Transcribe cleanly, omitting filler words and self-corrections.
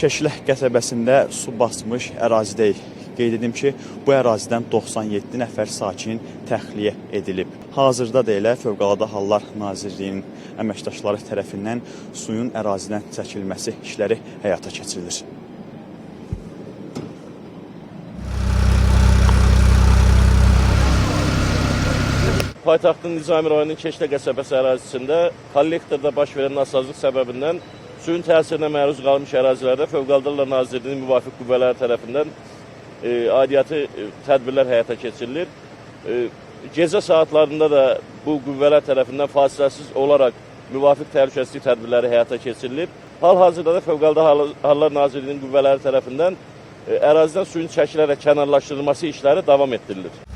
Keşlə qəsəbəsində su basmış ərazidəyik. Qeyd edim ki, bu ərazidən 97 nəfər sakin təxliyə edilib. Hazırda da elə Fövqəladə Hallar Nazirliyinin əməkdaşları tərəfindən suyun ərazidən çəkilməsi işləri həyata keçirilir. Paytaxtın Nizami rayonunun Keşlə qəsəbəsi ərazisində kollektorda baş verən nasazlıq səbəbindən suyun təsirinə məruz qalmış ərazilərdə Fövqəladə Hallar Nazirliyinin müvafiq qüvvələri tərəfindən aidiyyatı tədbirlər həyata keçirilir. Gecə saatlarında da bu qüvvələr tərəfindən fasiləsiz olaraq müvafiq təhlükəsizlik tədbirləri həyata keçirilib. Hal-hazırda da Fövqəladə Hallar Nazirliyinin qüvvələri tərəfindən ərazidən suyun çəkilərək kənarlaşdırılması işləri davam etdirilir.